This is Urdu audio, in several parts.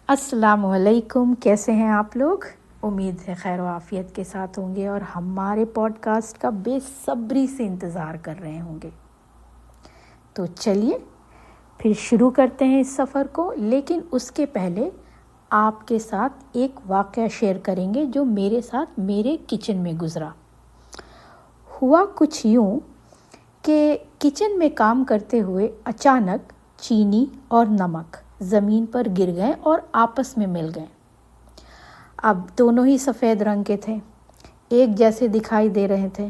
السلام علیکم، کیسے ہیں آپ لوگ؟ امید ہے خیر و عافیت کے ساتھ ہوں گے اور ہمارے پوڈ کاسٹ کا بے صبری سے انتظار کر رہے ہوں گے۔ تو چلیے پھر شروع کرتے ہیں اس سفر کو، لیکن اس کے پہلے آپ کے ساتھ ایک واقعہ شیئر کریں گے جو میرے ساتھ میرے کچن میں گزرا۔ ہوا کچھ یوں کہ کچن میں کام کرتے ہوئے اچانک چینی اور نمک زمین پر گر گئے اور آپس میں مل گئے۔ اب دونوں ہی سفید رنگ کے تھے، ایک جیسے دکھائی دے رہے تھے،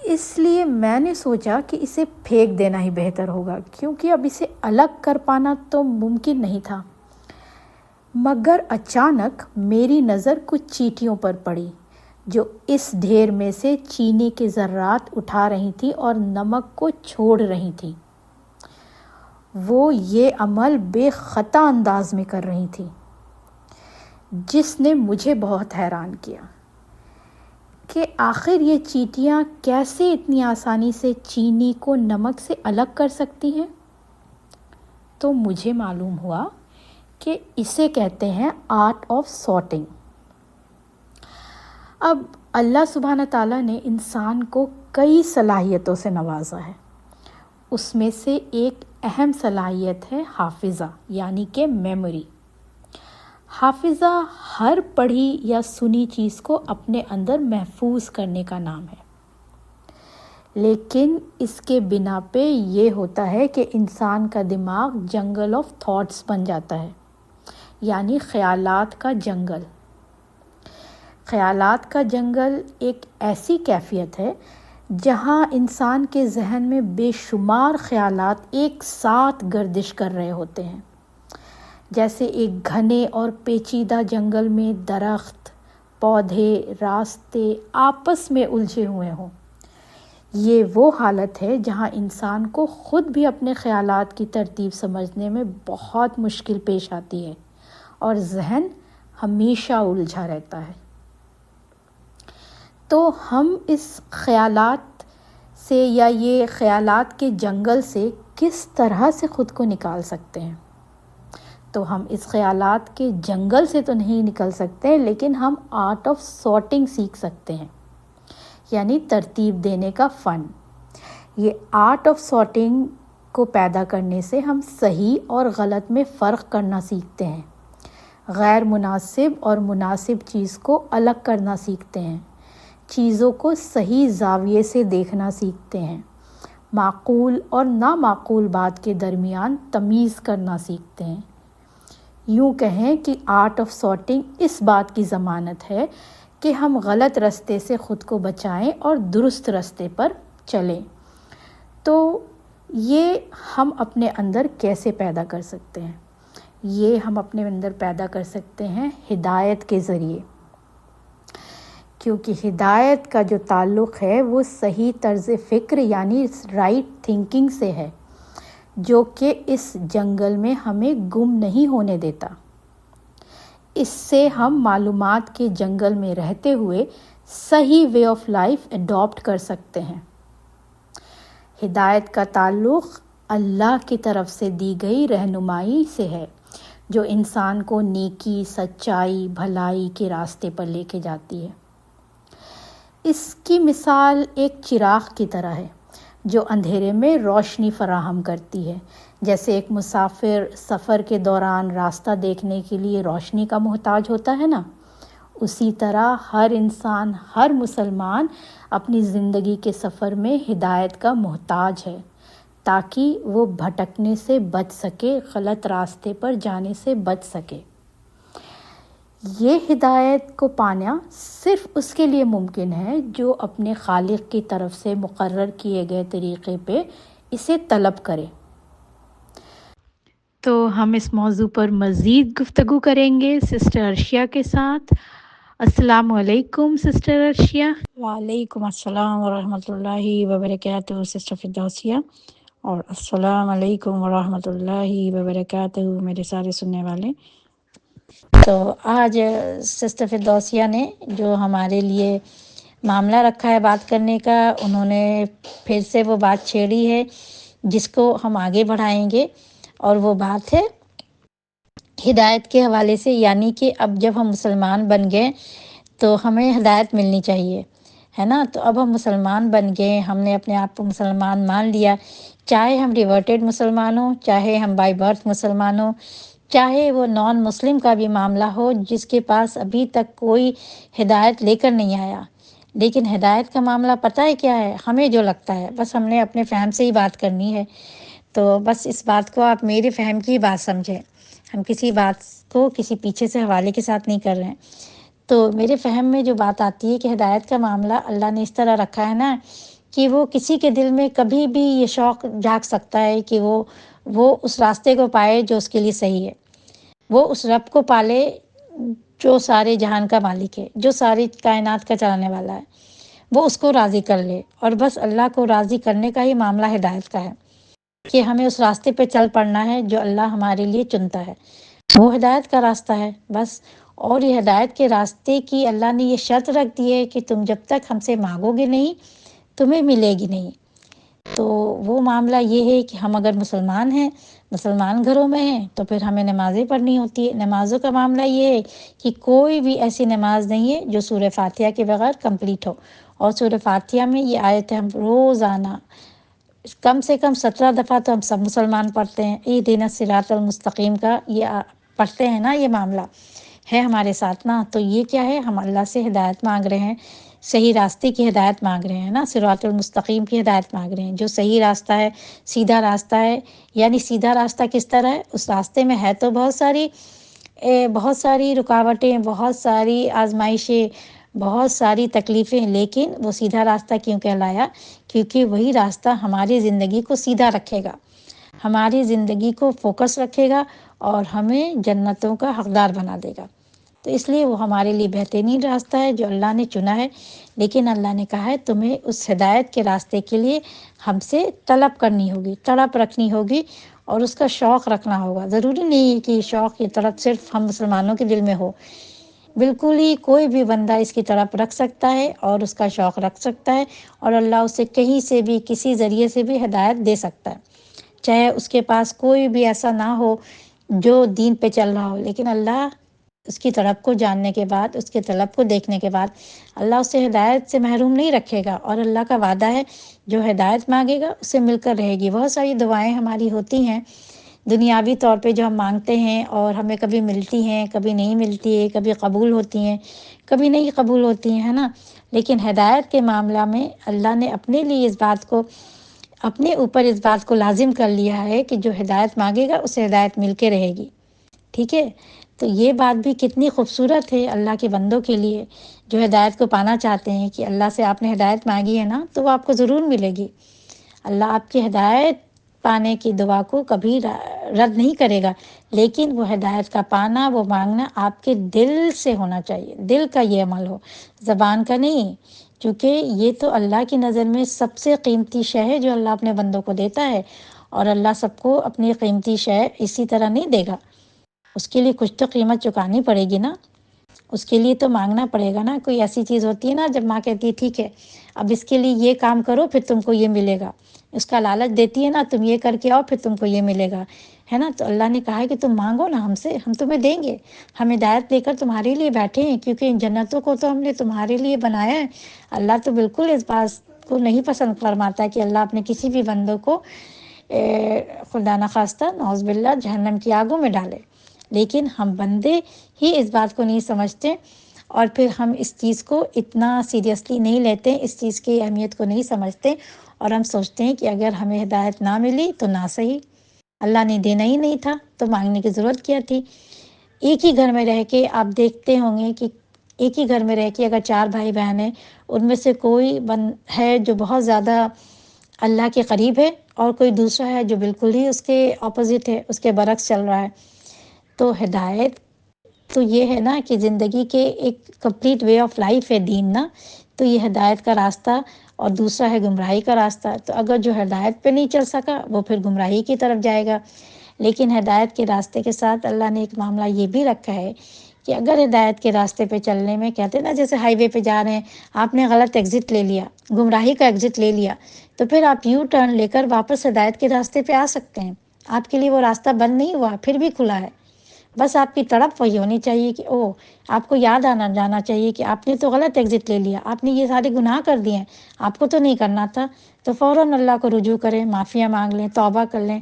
اس لیے میں نے سوچا کہ اسے پھینک دینا ہی بہتر ہوگا، کیونکہ اب اسے الگ کر پانا تو ممکن نہیں تھا۔ مگر اچانک میری نظر کچھ چیٹیوں پر پڑی جو اس ڈھیر میں سے چینی کے ذرات اٹھا رہی تھیں اور نمک کو چھوڑ رہی تھیں۔ وہ یہ عمل بے خطا انداز میں کر رہی تھی، جس نے مجھے بہت حیران کیا کہ آخر یہ چیٹیاں کیسے اتنی آسانی سے چینی کو نمک سے الگ کر سکتی ہیں۔ تو مجھے معلوم ہوا کہ اسے کہتے ہیں آرٹ آف سارٹنگ۔ اب اللہ سبحانہ تعالیٰ نے انسان کو کئی صلاحیتوں سے نوازا ہے، اس میں سے ایک اہم صلاحیت ہے حافظہ، یعنی کہ میموری۔ حافظہ ہر پڑھی یا سنی چیز کو اپنے اندر محفوظ کرنے کا نام ہے، لیکن اس کے بنا پہ یہ ہوتا ہے کہ انسان کا دماغ جنگل آف تھاٹس بن جاتا ہے، یعنی خیالات کا جنگل۔ خیالات کا جنگل ایک ایسی کیفیت ہے جہاں انسان کے ذہن میں بے شمار خیالات ایک ساتھ گردش کر رہے ہوتے ہیں، جیسے ایک گھنے اور پیچیدہ جنگل میں درخت، پودے، راستے آپس میں الجھے ہوئے ہوں۔ یہ وہ حالت ہے جہاں انسان کو خود بھی اپنے خیالات کی ترتیب سمجھنے میں بہت مشکل پیش آتی ہے اور ذہن ہمیشہ الجھا رہتا ہے۔ تو ہم اس خیالات سے یا یہ خیالات کے جنگل سے کس طرح سے خود کو نکال سکتے ہیں؟ تو ہم اس خیالات کے جنگل سے تو نہیں نکل سکتے، لیکن ہم آرٹ آف سارٹنگ سیکھ سکتے ہیں، یعنی ترتیب دینے کا فن۔ یہ آرٹ آف سارٹنگ کو پیدا کرنے سے ہم صحیح اور غلط میں فرق کرنا سیکھتے ہیں، غیر مناسب اور مناسب چیز کو الگ کرنا سیکھتے ہیں، چیزوں کو صحیح زاویے سے دیکھنا سیکھتے ہیں، معقول اور نامعقول بات کے درمیان تمیز کرنا سیکھتے ہیں۔ یوں کہیں کہ آرٹ آف سارٹنگ اس بات کی ضمانت ہے کہ ہم غلط راستے سے خود کو بچائیں اور درست راستے پر چلیں۔ تو یہ ہم اپنے اندر کیسے پیدا کر سکتے ہیں؟ یہ ہم اپنے اندر پیدا کر سکتے ہیں ہدایت کے ذریعے، کیونکہ ہدایت کا جو تعلق ہے وہ صحیح طرز فکر یعنی رائٹ تھنکنگ سے ہے، جو کہ اس جنگل میں ہمیں گم نہیں ہونے دیتا۔ اس سے ہم معلومات کے جنگل میں رہتے ہوئے صحیح وے آف لائف اڈاپٹ کر سکتے ہیں۔ ہدایت کا تعلق اللہ کی طرف سے دی گئی رہنمائی سے ہے، جو انسان کو نیکی، سچائی، بھلائی کے راستے پر لے کے جاتی ہے۔ اس کی مثال ایک چراغ کی طرح ہے جو اندھیرے میں روشنی فراہم کرتی ہے۔ جیسے ایک مسافر سفر کے دوران راستہ دیکھنے کے لیے روشنی کا محتاج ہوتا ہے نا، اسی طرح ہر انسان، ہر مسلمان اپنی زندگی کے سفر میں ہدایت کا محتاج ہے، تاکہ وہ بھٹکنے سے بچ سکے، غلط راستے پر جانے سے بچ سکے۔ یہ ہدایت کو پانا صرف اس کے لیے ممکن ہے جو اپنے خالق کی طرف سے مقرر کیے گئے طریقے پہ اسے طلب کرے۔ تو ہم اس موضوع پر مزید گفتگو کریں گے سسٹر عرشیہ کے ساتھ۔ السلام علیکم سسٹر عرشیہ۔ وعلیکم السلام ورحمۃ اللہ وبرکاتہ سسٹر فردوسیہ، اور السلام علیکم ورحمۃ اللہ وبرکاتہ میرے سارے سننے والے۔ تو آج سسٹر فردوسیہ نے جو ہمارے لیے معاملہ رکھا ہے بات کرنے کا، انہوں نے پھر سے وہ بات چھیڑی ہے جس کو ہم آگے بڑھائیں گے، اور وہ بات ہے ہدایت کے حوالے سے، یعنی کہ اب جب ہم مسلمان بن گئے تو ہمیں ہدایت ملنی چاہیے، ہے نا؟ تو اب ہم مسلمان بن گئے، ہم نے اپنے آپ کو مسلمان مان لیا، چاہے ہم ریورٹڈ مسلمان ہوں، چاہے ہم بائی برتھ مسلمان ہوں، چاہے وہ نان مسلم کا بھی معاملہ ہو جس کے پاس ابھی تک کوئی ہدایت لے کر نہیں آیا۔ لیکن ہدایت کا معاملہ پتہ ہے کیا ہے؟ ہمیں جو لگتا ہے، بس ہم نے اپنے فہم سے ہی بات کرنی ہے۔ تو بس اس بات کو آپ میرے فہم کی بات سمجھیں، ہم کسی بات کو کسی پیچھے سے حوالے کے ساتھ نہیں کر رہے ہیں۔ تو میرے فہم میں جو بات آتی ہے کہ ہدایت کا معاملہ اللہ نے اس طرح رکھا ہے نا کہ وہ کسی کے دل میں کبھی بھی یہ شوق جاگ سکتا ہے کہ وہ اس راستے کو پائے جو اس کے لیے صحیح ہے، وہ اس رب کو پالے جو سارے جہان کا مالک ہے، جو ساری کائنات کا چلانے والا ہے، وہ اس کو راضی کر لے۔ اور بس اللہ کو راضی کرنے کا ہی معاملہ ہدایت کا ہے کہ ہمیں اس راستے پہ چل پڑنا ہے جو اللہ ہمارے لیے چنتا ہے، وہ ہدایت کا راستہ ہے بس۔ اور یہ ہدایت کے راستے کی اللہ نے یہ شرط رکھ دی ہے کہ تم جب تک ہم سے مانگو گے نہیں تمہیں ملے گی نہیں۔ تو وہ معاملہ یہ ہے کہ ہم اگر مسلمان ہیں، مسلمان گھروں میں ہیں، تو پھر ہمیں نمازیں پڑھنی ہوتی ہے۔ نمازوں کا معاملہ یہ ہے کہ کوئی بھی ایسی نماز نہیں ہے جو سورہ فاتحہ کے بغیر کمپلیٹ ہو، اور سورہ فاتحہ میں یہ آیت ہم روزانہ کم سے کم 17 دفعہ تو ہم سب مسلمان پڑھتے ہیں۔ اہدنا الصراط المستقیم کا یہ پڑھتے ہیں نا، یہ معاملہ ہے ہمارے ساتھ نا۔ تو یہ کیا ہے؟ ہم اللہ سے ہدایت مانگ رہے ہیں، صحیح راستے کی ہدایت مانگ رہے ہیں نا، صراط المستقیم کی ہدایت مانگ رہے ہیں، جو صحیح راستہ ہے، سیدھا راستہ ہے۔ یعنی سیدھا راستہ کس طرح ہے؟ اس راستے میں ہے تو بہت ساری رکاوٹیں، بہت ساری آزمائشیں، بہت ساری تکلیفیں، لیکن وہ سیدھا راستہ کیوں کہلایا؟ کیونکہ وہی راستہ ہماری زندگی کو سیدھا رکھے گا، ہماری زندگی کو فوکس رکھے گا اور ہمیں جنتوں کا حقدار بنا دے گا۔ تو اس لیے وہ ہمارے لیے بہترین راستہ ہے جو اللہ نے چنا ہے۔ لیکن اللہ نے کہا ہے تمہیں اس ہدایت کے راستے کے لیے ہم سے طلب کرنی ہوگی، تڑپ رکھنی ہوگی، اور اس کا شوق رکھنا ہوگا۔ ضروری نہیں ہے کہ یہ شوق، یہ طلب صرف ہم مسلمانوں کے دل میں ہو، بالکل ہی کوئی بھی بندہ اس کی طرف رکھ سکتا ہے اور اس کا شوق رکھ سکتا ہے، اور اللہ اسے کہیں سے بھی کسی ذریعے سے بھی ہدایت دے سکتا ہے، چاہے اس کے پاس کوئی بھی ایسا نہ ہو جو دین پہ چل رہا ہو، لیکن اللہ اس کی طلب کو جاننے کے بعد، اس کے طلب کو دیکھنے کے بعد اللہ اسے ہدایت سے محروم نہیں رکھے گا۔ اور اللہ کا وعدہ ہے جو ہدایت مانگے گا اسے مل کر رہے گی۔ بہت ساری دعائیں ہماری ہوتی ہیں دنیاوی طور پہ جو ہم مانگتے ہیں، اور ہمیں کبھی ملتی ہیں، کبھی نہیں ملتی ہے، کبھی قبول ہوتی ہیں، کبھی نہیں قبول ہوتی ہیں، ہے نا؟ لیکن ہدایت کے معاملہ میں اللہ نے اپنے لیے اپنے اوپر اس بات کو لازم کر لیا ہے کہ جو ہدایت مانگے گا اسے ہدایت مل کے رہے گی، ٹھیک ہے؟ تو یہ بات بھی کتنی خوبصورت ہے اللہ کے بندوں کے لیے جو ہدایت کو پانا چاہتے ہیں، کہ اللہ سے آپ نے ہدایت مانگی ہے نا تو وہ آپ کو ضرور ملے گی۔ اللہ آپ کی ہدایت پانے کی دعا کو کبھی رد نہیں کرے گا، لیکن وہ ہدایت کا پانا، وہ مانگنا آپ کے دل سے ہونا چاہیے، دل کا یہ عمل ہو، زبان کا نہیں، کیونکہ یہ تو اللہ کی نظر میں سب سے قیمتی شے ہے جو اللہ اپنے بندوں کو دیتا ہے، اور اللہ سب کو اپنی قیمتی شے اسی طرح نہیں دے گا، اس کے لیے کچھ تو قیمت چکانی پڑے گی نا، اس کے لیے تو مانگنا پڑے گا نا۔ کوئی ایسی چیز ہوتی ہے نا جب ماں کہتی ہے ٹھیک ہے اب اس کے لیے یہ کام کرو پھر تم کو یہ ملے گا، اس کا لالچ دیتی ہے نا، تم یہ کر کے آؤ پھر تم کو یہ ملے گا، ہے نا؟ تو اللہ نے کہا ہے کہ تم مانگو نا ہم سے، ہم تمہیں دیں گے، ہم ہدایت لے کر تمہارے لیے بیٹھے ہیں، کیونکہ ان جنتوں کو تو ہم نے تمہارے لیے بنایا ہے۔ اللہ تو بالکل اس بات کو نہیں پسند فرماتا کہ اللہ اپنے کسی بھی بندوں کو خدا نخواستہ نعوذ باللہ جہنم کی آگوں میں ڈالے، لیکن ہم بندے ہی اس بات کو نہیں سمجھتے، اور پھر ہم اس چیز کو اتنا سیریسلی نہیں لیتے، اس چیز کی اہمیت کو نہیں سمجھتے، اور ہم سوچتے ہیں کہ اگر ہمیں ہدایت نہ ملی تو نہ صحیح، اللہ نے دینا ہی نہیں تھا تو مانگنے کی ضرورت کیا تھی۔ ایک ہی گھر میں رہ کے آپ دیکھتے ہوں گے کہ ایک ہی گھر میں رہ کے اگر 4 بھائی بہن ہیں، ان میں سے کوئی ہے جو بہت زیادہ اللہ کے قریب ہے، اور کوئی دوسرا ہے جو بالکل ہی اس کے اپوزٹ ہے، اس کے برعکس چل رہا ہے۔ تو ہدایت تو یہ ہے نا کہ زندگی کے ایک کمپلیٹ وے آف لائف ہے دین نا، تو یہ ہدایت کا راستہ، اور دوسرا ہے گمراہی کا راستہ۔ تو اگر جو ہدایت پہ نہیں چل سکا وہ پھر گمراہی کی طرف جائے گا۔ لیکن ہدایت کے راستے کے ساتھ اللہ نے ایک معاملہ یہ بھی رکھا ہے کہ اگر ہدایت کے راستے پہ چلنے میں، کہتے ہیں نا جیسے ہائی وے پہ جا رہے ہیں، آپ نے غلط ایگزٹ لے لیا، گمراہی کا ایگزٹ لے لیا، تو پھر آپ یو ٹرن لے کر واپس ہدایت کے راستے پہ آ سکتے ہیں، آپ کے لیے وہ راستہ بند نہیں ہوا، پھر بھی کھلا ہے، بس آپ کی تڑپ وہی ہونی چاہیے کہ آپ کو یاد آنا جانا چاہیے کہ آپ نے تو غلط ایگزٹ لے لیا، آپ نے یہ سارے گناہ کر دیے ہیں، آپ کو تو نہیں کرنا تھا۔ تو فوراً اللہ کو رجوع کریں، معافیاں مانگ لیں، توبہ کر لیں،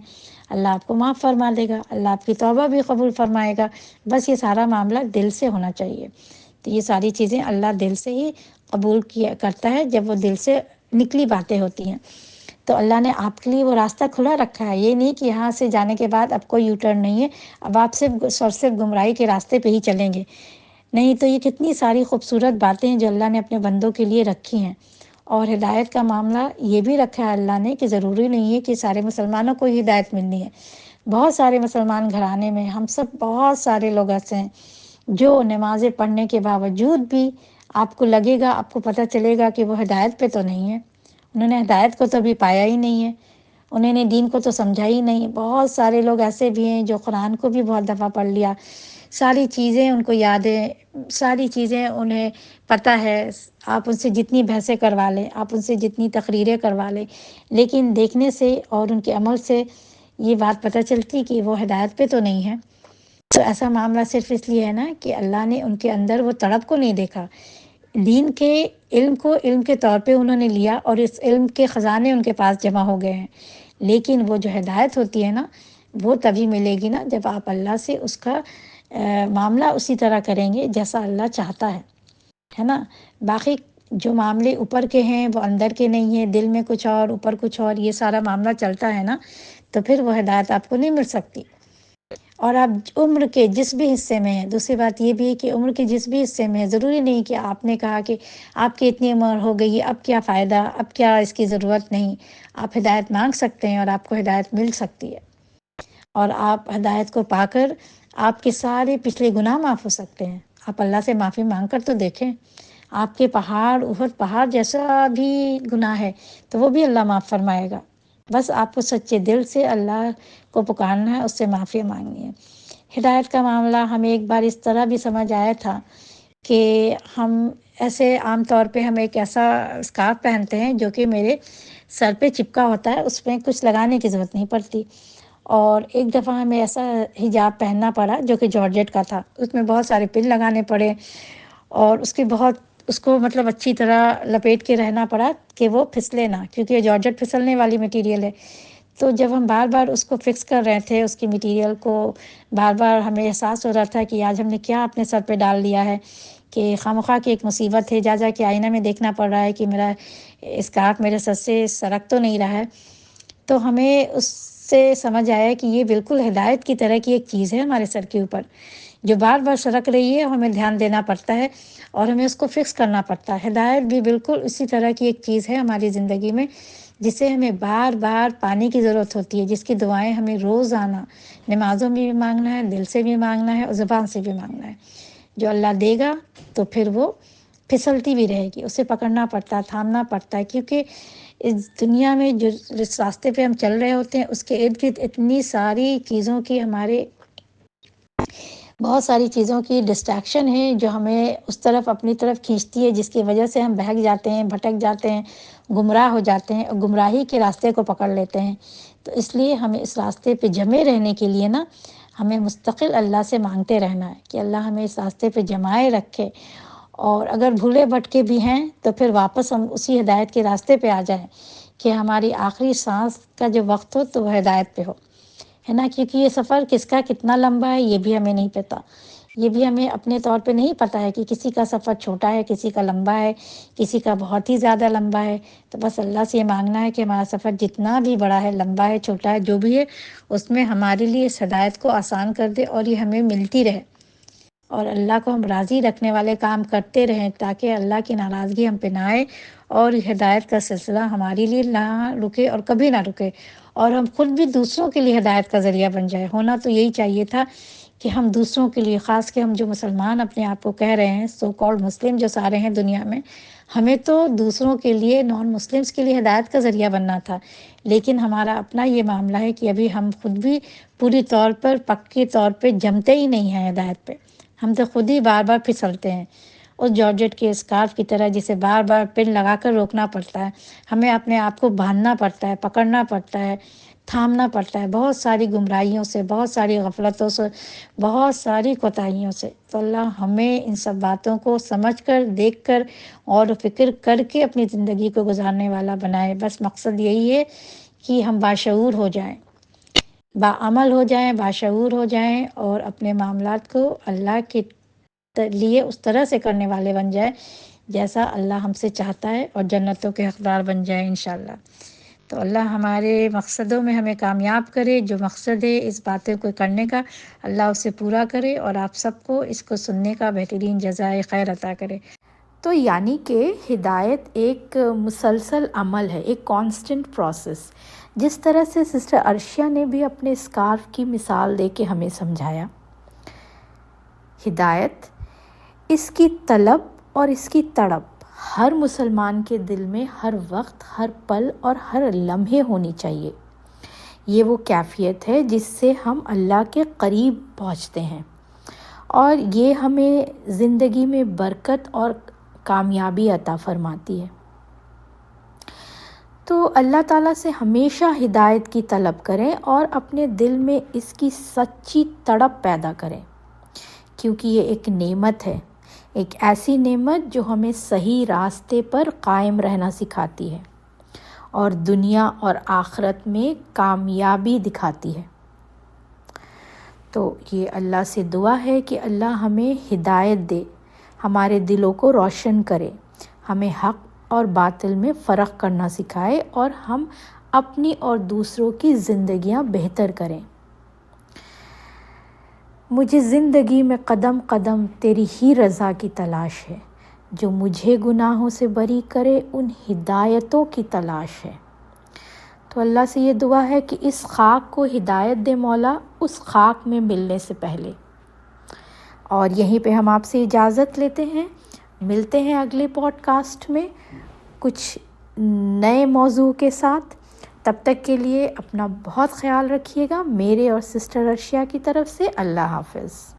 اللہ آپ کو معاف فرما دے گا، اللہ آپ کی توبہ بھی قبول فرمائے گا۔ بس یہ سارا معاملہ دل سے ہونا چاہیے۔ تو یہ ساری چیزیں اللہ دل سے ہی قبول کیا کرتا ہے جب وہ دل سے نکلی باتیں ہوتی ہیں۔ تو اللہ نے آپ کے لیے وہ راستہ کھلا رکھا ہے، یہ نہیں کہ یہاں سے جانے کے بعد اب کوئی یو ٹرن نہیں ہے، اب آپ صرف گمراہی کے راستے پہ ہی چلیں گے۔ نہیں تو یہ کتنی ساری خوبصورت باتیں ہیں جو اللہ نے اپنے بندوں کے لیے رکھی ہیں۔ اور ہدایت کا معاملہ یہ بھی رکھا ہے اللہ نے کہ ضروری نہیں ہے کہ سارے مسلمانوں کو ہی ہدایت ملنی ہے۔ بہت سارے مسلمان گھرانے میں ہم سب بہت سارے لوگ ایسے ہیں جو نمازیں پڑھنے کے باوجود بھی آپ کو لگے گا، آپ کو پتہ چلے گا کہ وہ ہدایت پہ تو نہیں ہے، انہوں نے ہدایت کو تو ابھی پایا ہی نہیں ہے، انہوں نے دین کو تو سمجھا ہی نہیں۔ بہت سارے لوگ ایسے بھی ہیں جو قرآن کو بھی بہت دفعہ پڑھ لیا، ساری چیزیں ان کو یاد ہیں، ساری چیزیں انہیں پتہ ہے، آپ ان سے جتنی بحثیں کروا لیں، آپ ان سے جتنی تقریریں کروا لیں، لیکن دیکھنے سے اور ان کے عمل سے یہ بات پتہ چلتی کہ وہ ہدایت پہ تو نہیں ہے۔ تو ایسا معاملہ صرف اس لیے ہے نا کہ اللہ نے ان کے اندر وہ تڑپ کو نہیں دیکھا، دین کے علم کو علم کے طور پہ انہوں نے لیا اور اس علم کے خزانے ان کے پاس جمع ہو گئے ہیں، لیکن وہ جو ہدایت ہوتی ہے نا وہ تبھی ملے گی نا جب آپ اللہ سے اس کا معاملہ اسی طرح کریں گے جیسا اللہ چاہتا ہے نا۔ باقی جو معاملے اوپر کے ہیں وہ اندر کے نہیں ہیں، دل میں کچھ اور اوپر کچھ اور، یہ سارا معاملہ چلتا ہے نا، تو پھر وہ ہدایت آپ کو نہیں مل سکتی۔ اور آپ عمر کے جس بھی حصے میں ہیں، دوسری بات یہ بھی ہے کہ عمر کے جس بھی حصے میں ہیں، ضروری نہیں کہ آپ نے کہا کہ آپ کی اتنی عمر ہو گئی ہے اب کیا فائدہ، اب کیا اس کی ضرورت نہیں، آپ ہدایت مانگ سکتے ہیں اور آپ کو ہدایت مل سکتی ہے، اور آپ ہدایت کو پا کر آپ کے سارے پچھلے گناہ معاف ہو سکتے ہیں۔ آپ اللہ سے معافی مانگ کر تو دیکھیں، آپ کے احد پہاڑ جیسا بھی گناہ ہے تو وہ بھی اللہ معاف فرمائے گا۔ بس آپ کو سچے دل سے اللہ کو پکارنا ہے، اس سے معافی مانگنی ہے۔ ہدایت کا معاملہ ہمیں ایک بار اس طرح بھی سمجھ آیا تھا کہ ہم ایسے عام طور پہ ہم ایک ایسا اسکارف پہنتے ہیں جو کہ میرے سر پہ چپکا ہوتا ہے، اس میں کچھ لگانے کی ضرورت نہیں پڑتی، اور ایک دفعہ ہمیں ایسا حجاب پہننا پڑا جو کہ جارجٹ کا تھا، اس میں بہت سارے پن لگانے پڑے اور اس کو مطلب اچھی طرح لپیٹ کے رہنا پڑا کہ وہ پھسلے نہ، کیونکہ یہ جارجٹ پھسلنے والی مٹیریل ہے۔ تو جب ہم بار بار اس کو فکس کر رہے تھے، اس کی مٹیریل کو بار بار ہمیں احساس ہو رہا تھا کہ آج ہم نے کیا اپنے سر پہ ڈال دیا ہے، کہ خواہ کی ایک مصیبت ہے، جا کے آئینہ میں دیکھنا پڑ رہا ہے کہ میرا اسکارف میرے سر سے سرک تو نہیں رہا ہے۔ تو ہمیں اس سے سمجھ آیا کہ یہ بالکل ہدایت کی طرح کی ایک چیز ہے ہمارے سر کے اوپر جو بار بار سرک رہی ہے، ہمیں دھیان دینا پڑتا ہے اور ہمیں اس کو فکس کرنا پڑتا ہے۔ ہدایت بھی بالکل اسی طرح کی ایک چیز ہے ہماری زندگی میں جسے ہمیں بار بار پانے کی ضرورت ہوتی ہے، جس کی دعائیں ہمیں روزانہ نمازوں میں بھی مانگنا ہے، دل سے بھی مانگنا ہے اور زبان سے بھی مانگنا ہے۔ جو اللہ دے گا تو پھر وہ پھسلتی بھی رہے گی، اسے پکڑنا پڑتا ہے، تھامنا پڑتا ہے، کیونکہ اس دنیا میں جس راستے پہ ہم چل رہے ہوتے ہیں اس کے ارد گرد اتنی ساری چیزوں کی بہت ساری چیزوں کی ڈسٹریکشن ہے جو ہمیں اس طرف اپنی طرف کھینچتی ہے، جس کی وجہ سے ہم بہک جاتے ہیں، بھٹک جاتے ہیں، گمراہ ہو جاتے ہیں اور گمراہی کے راستے کو پکڑ لیتے ہیں۔ تو اس لیے ہمیں اس راستے پہ جمے رہنے کے لیے نا ہمیں مستقل اللہ سے مانگتے رہنا ہے کہ اللہ ہمیں اس راستے پہ جمائے رکھے، اور اگر بھولے بھٹکے بھی ہیں تو پھر واپس ہم اسی ہدایت کے راستے پہ آ جائیں کہ ہماری آخری سانس کا جو وقت ہو تو وہ ہدایت پہ ہو، ہے نا۔ کیونکہ یہ سفر کس کا کتنا لمبا ہے یہ بھی ہمیں نہیں پتہ، یہ بھی ہمیں اپنے طور پہ نہیں پتہ ہے کہ کسی کا سفر چھوٹا ہے، کسی کا لمبا ہے، کسی کا بہت ہی زیادہ لمبا ہے۔ تو بس اللہ سے یہ مانگنا ہے کہ ہمارا سفر جتنا بھی بڑا ہے، لمبا ہے، چھوٹا ہے، جو بھی ہے، اس میں ہمارے لیے اس ہدایت کو آسان کر دے اور یہ ہمیں ملتی رہے، اور اللہ کو ہم راضی رکھنے والے کام کرتے رہیں تاکہ اللہ کی ناراضگی ہم پہ نہ آئے اور ہدایت کا سلسلہ ہمارے لیے نہ رکے اور کبھی نہ رکے، اور ہم خود بھی دوسروں کے لیے ہدایت کا ذریعہ بن جائے۔ ہونا تو یہی چاہیے تھا کہ ہم دوسروں کے لیے، خاص کے ہم جو مسلمان اپنے آپ کو کہہ رہے ہیں، سو کالڈ مسلم جو سارے ہیں دنیا میں، ہمیں تو دوسروں کے لیے، نان مسلمس کے لیے ہدایت کا ذریعہ بننا تھا، لیکن ہمارا اپنا یہ معاملہ ہے کہ ابھی ہم خود بھی پوری طور پر پکے طور پہ جمتے ہی نہیں ہیں ہدایت پہ، ہم تو خود ہی بار بار پھسلتے ہیں اس جارجٹ کے اسکارف کی طرح جسے بار بار پن لگا کر روکنا پڑتا ہے، ہمیں اپنے آپ کو باندھنا پڑتا ہے، پکڑنا پڑتا ہے، تھامنا پڑتا ہے، بہت ساری گمراہیوں سے، بہت ساری غفلتوں سے، بہت ساری کوتاہیوں سے۔ تو اللہ ہمیں ان سب باتوں کو سمجھ کر، دیکھ کر اور فکر کر کے اپنی زندگی کو گزارنے والا بنائے۔ بس مقصد یہی ہے کہ ہم باشعور ہو جائیں، باعمل ہو جائیں، باشعور ہو جائیں اور اپنے معاملات کو اللہ کے لیے اس طرح سے کرنے والے بن جائیں جیسا اللہ ہم سے چاہتا ہے، اور جنتوں کے حقدار بن جائیں انشاءاللہ۔ تو اللہ ہمارے مقصدوں میں ہمیں کامیاب کرے، جو مقصد ہے اس باتوں کو کرنے کا اللہ اسے پورا کرے، اور آپ سب کو اس کو سننے کا بہترین جزائے خیر عطا کرے۔ تو یعنی کہ ہدایت ایک مسلسل عمل ہے، ایک کانسٹنٹ پروسیس، جس طرح سے سسٹر عرشیہ نے بھی اپنے اسکارف کی مثال دے کے ہمیں سمجھایا۔ ہدایت، اس کی طلب اور اس کی تڑپ ہر مسلمان کے دل میں ہر وقت، ہر پل اور ہر لمحے ہونی چاہیے۔ یہ وہ کیفیت ہے جس سے ہم اللہ کے قریب پہنچتے ہیں، اور یہ ہمیں زندگی میں برکت اور کامیابی عطا فرماتی ہے۔ تو اللہ تعالیٰ سے ہمیشہ ہدایت کی طلب کریں اور اپنے دل میں اس کی سچی تڑپ پیدا کریں، کیونکہ یہ ایک نعمت ہے، ایک ایسی نعمت جو ہمیں صحیح راستے پر قائم رہنا سکھاتی ہے اور دنیا اور آخرت میں کامیابی دکھاتی ہے۔ تو یہ اللہ سے دعا ہے کہ اللہ ہمیں ہدایت دے، ہمارے دلوں کو روشن کرے، ہمیں حق اور باطل میں فرق کرنا سکھائے، اور ہم اپنی اور دوسروں کی زندگیاں بہتر کریں۔ مجھے زندگی میں قدم قدم تیری ہی رضا کی تلاش ہے، جو مجھے گناہوں سے بری کرے ان ہدایتوں کی تلاش ہے۔ تو اللہ سے یہ دعا ہے کہ اس خاک کو ہدایت دے مولا، اس خاک میں ملنے سے پہلے۔ اور یہیں پہ ہم آپ سے اجازت لیتے ہیں، ملتے ہیں اگلے پوڈ کاسٹ میں کچھ نئے موضوع کے ساتھ۔ تب تک کے لیے اپنا بہت خیال رکھیے گا، میرے اور سسٹر عرشیہ کی طرف سے اللہ حافظ۔